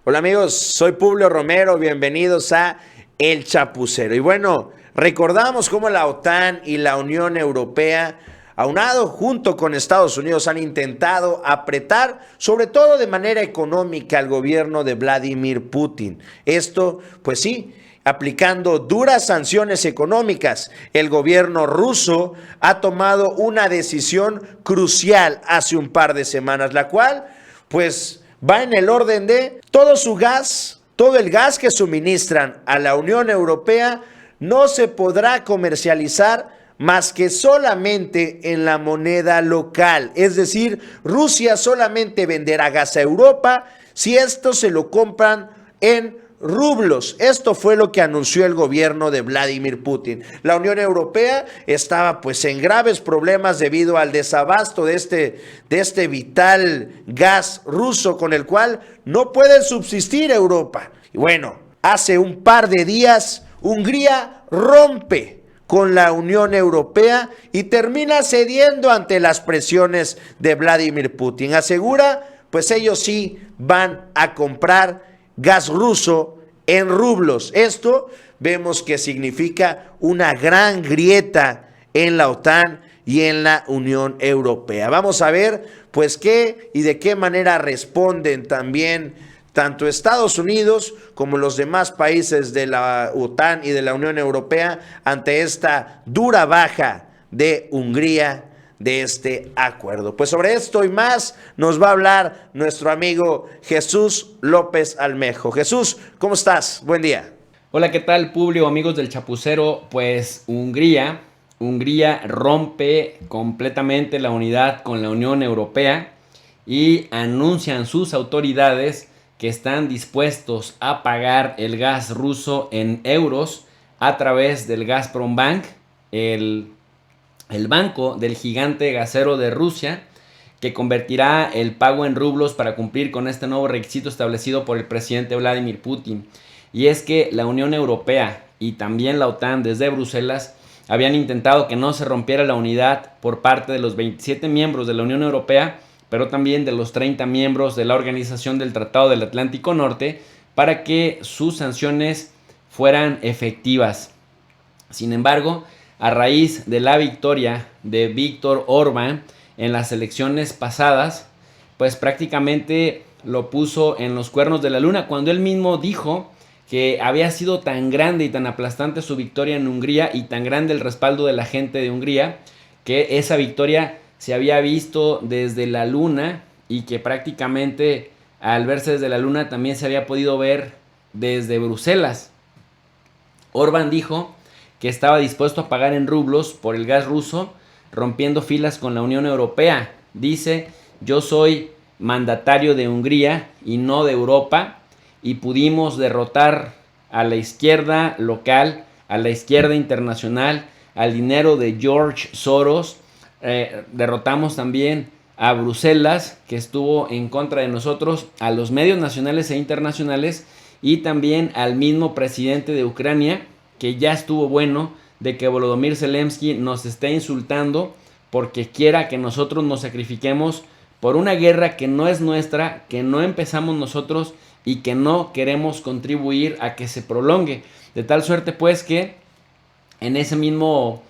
Hola amigos, soy Publio Romero, bienvenidos a El Chapucero. Y bueno, recordamos cómo la OTAN y la Unión Europea, aunado junto con Estados Unidos, han intentado apretar, sobre todo de manera económica, al gobierno de Vladimir Putin. Esto, pues sí, aplicando duras sanciones económicas. El gobierno ruso ha tomado una decisión crucial hace un par de semanas, la cual, pues, va en el orden de todo su gas, todo el gas que suministran a la Unión Europea no se podrá comercializar más que solamente en la moneda local. Es decir, Rusia solamente venderá gas a Europa si esto se lo compran en rublos. Esto fue lo que anunció el gobierno de Vladimir Putin. La Unión Europea estaba pues en graves problemas debido al desabasto de este vital gas ruso con el cual no puede subsistir Europa. Y bueno, hace un par de días Hungría rompe con la Unión Europea y termina cediendo ante las presiones de Vladimir Putin. Asegura, pues ellos sí van a comprar gas ruso en rublos. Esto vemos que significa una gran grieta en la OTAN y en la Unión Europea. Vamos a ver pues qué y de qué manera responden también tanto Estados Unidos como los demás países de la OTAN y de la Unión Europea ante esta dura baja de Hungría de este acuerdo. Pues sobre esto y más nos va a hablar nuestro amigo Jesús López Almejo. Jesús, ¿cómo estás? Buen día. Hola, ¿qué tal, Publio, amigos del Chapucero? Pues Hungría rompe completamente la unidad con la Unión Europea y anuncian sus autoridades que están dispuestos a pagar el gas ruso en euros a través del Gazprom Bank, el banco del gigante gasero de Rusia, que convertirá el pago en rublos para cumplir con este nuevo requisito establecido por el presidente Vladimir Putin. Y es que la Unión Europea y también la OTAN desde Bruselas habían intentado que no se rompiera la unidad por parte de los 27 miembros de la Unión Europea, pero también de los 30 miembros de la Organización del Tratado del Atlántico Norte, para que sus sanciones fueran efectivas. Sin embargo, a raíz de la victoria de Viktor Orbán en las elecciones pasadas, pues prácticamente lo puso en los cuernos de la luna, cuando él mismo dijo que había sido tan grande y tan aplastante su victoria en Hungría y tan grande el respaldo de la gente de Hungría, que esa victoria se había visto desde la luna y que prácticamente al verse desde la luna también se había podido ver desde Bruselas. Orbán dijo que estaba dispuesto a pagar en rublos por el gas ruso, rompiendo filas con la Unión Europea. Dice: yo soy mandatario de Hungría y no de Europa, y pudimos derrotar a la izquierda local, a la izquierda internacional, al dinero de George Soros. Derrotamos también a Bruselas, que estuvo en contra de nosotros, a los medios nacionales e internacionales, y también al mismo presidente de Ucrania, que ya estuvo bueno de que Volodymyr Zelensky nos esté insultando porque quiera que nosotros nos sacrifiquemos por una guerra que no es nuestra, que no empezamos nosotros y que no queremos contribuir a que se prolongue. De tal suerte pues que en ese mismo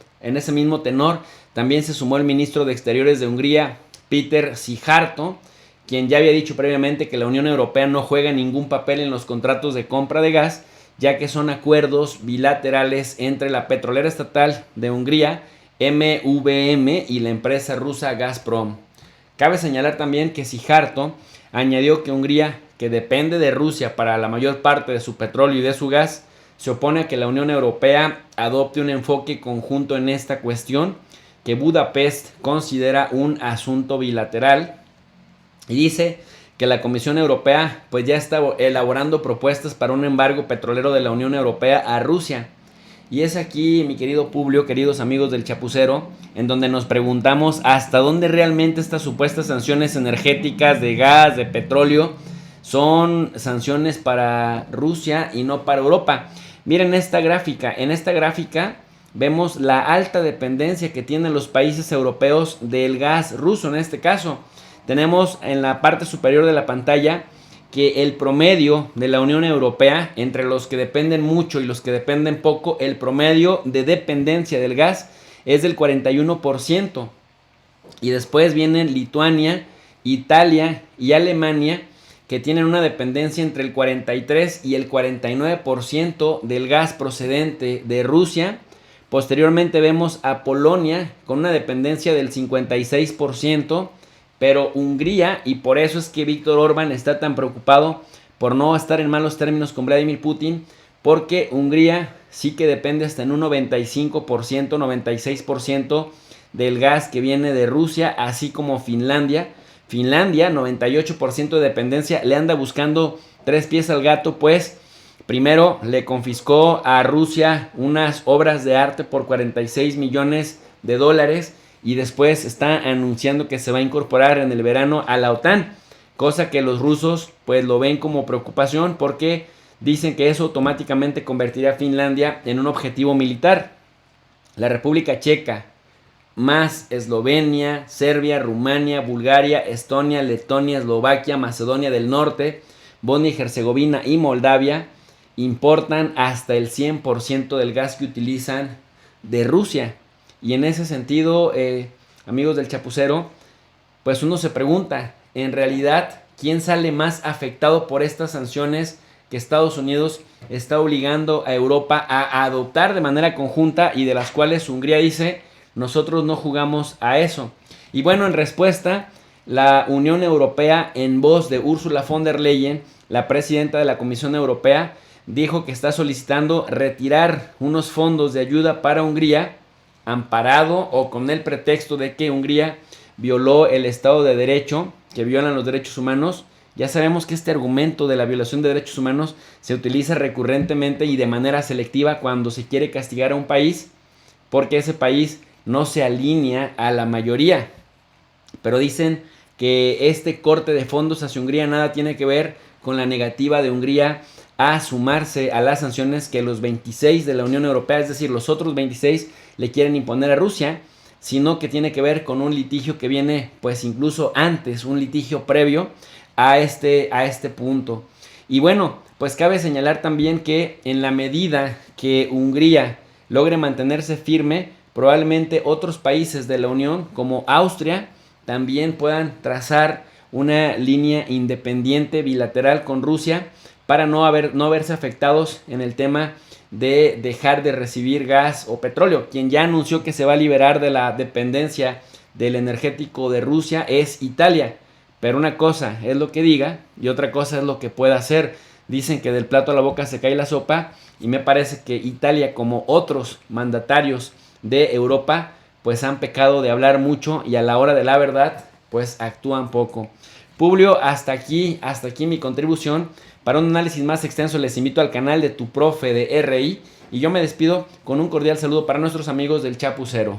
tenor también se sumó el ministro de Exteriores de Hungría, Péter Szijjártó, quien ya había dicho previamente que la Unión Europea no juega ningún papel en los contratos de compra de gas, ya que son acuerdos bilaterales entre la petrolera estatal de Hungría, MVM, y la empresa rusa Gazprom. Cabe señalar también que Szijjártó añadió que Hungría, que depende de Rusia para la mayor parte de su petróleo y de su gas, se opone a que la Unión Europea adopte un enfoque conjunto en esta cuestión, que Budapest considera un asunto bilateral, y dice que la Comisión Europea pues ya está elaborando propuestas para un embargo petrolero de la Unión Europea a Rusia. Y es aquí, mi querido Publio, queridos amigos del Chapucero, en donde nos preguntamos hasta dónde realmente estas supuestas sanciones energéticas de gas, de petróleo, son sanciones para Rusia y no para Europa. Miren esta gráfica. En esta gráfica vemos la alta dependencia que tienen los países europeos del gas ruso. En este caso tenemos en la parte superior de la pantalla que el promedio de la Unión Europea, entre los que dependen mucho y los que dependen poco, el promedio de dependencia del gas es del 41%. Y después vienen Lituania, Italia y Alemania, que tienen una dependencia entre el 43 y el 49% del gas procedente de Rusia. Posteriormente vemos a Polonia con una dependencia del 56%, pero Hungría, y por eso es que Víctor Orbán está tan preocupado por no estar en malos términos con Vladimir Putin, porque Hungría sí que depende hasta en un 95%, 96% del gas que viene de Rusia, así como Finlandia. Finlandia, 98% de dependencia, le anda buscando tres pies al gato, pues primero le confiscó a Rusia unas obras de arte por 46 millones de dólares y después está anunciando que se va a incorporar en el verano a la OTAN, cosa que los rusos pues lo ven como preocupación porque dicen que eso automáticamente convertirá a Finlandia en un objetivo militar. La República Checa, más Eslovenia, Serbia, Rumania, Bulgaria, Estonia, Letonia, Eslovaquia, Macedonia del Norte, Bosnia y Herzegovina y Moldavia importan hasta el 100% del gas que utilizan de Rusia. Y en ese sentido, amigos del Chapucero, pues uno se pregunta, en realidad, ¿quién sale más afectado por estas sanciones que Estados Unidos está obligando a Europa a adoptar de manera conjunta y de las cuales Hungría dice, nosotros no jugamos a eso? Y bueno, en respuesta, la Unión Europea, en voz de Ursula von der Leyen, la presidenta de la Comisión Europea, dijo que está solicitando retirar unos fondos de ayuda para Hungría, amparado o con el pretexto de que Hungría violó el Estado de Derecho, que violan los derechos humanos. Ya sabemos que este argumento de la violación de derechos humanos se utiliza recurrentemente y de manera selectiva cuando se quiere castigar a un país porque ese país no se alinea a la mayoría. Pero dicen que este corte de fondos hacia Hungría nada tiene que ver con la negativa de Hungría a sumarse a las sanciones que los 26 de la Unión Europea, es decir, los otros 26 le quieren imponer a Rusia, sino que tiene que ver con un litigio que viene pues incluso antes, un litigio previo a este punto. Y bueno, pues cabe señalar también que en la medida que Hungría logre mantenerse firme, probablemente otros países de la Unión como Austria también puedan trazar una línea independiente bilateral con Rusia para no verse afectados en el tema de dejar de recibir gas o petróleo. Quien ya anunció que se va a liberar de la dependencia del energético de Rusia es Italia. Pero una cosa es lo que diga y otra cosa es lo que pueda hacer. Dicen que del plato a la boca se cae la sopa y me parece que Italia, como otros mandatarios de Europa, pues han pecado de hablar mucho y a la hora de la verdad pues actúan poco. Publio, hasta aquí mi contribución. Para un análisis más extenso les invito al canal de Tu Profe de RI y yo me despido con un cordial saludo para nuestros amigos del Chapucero.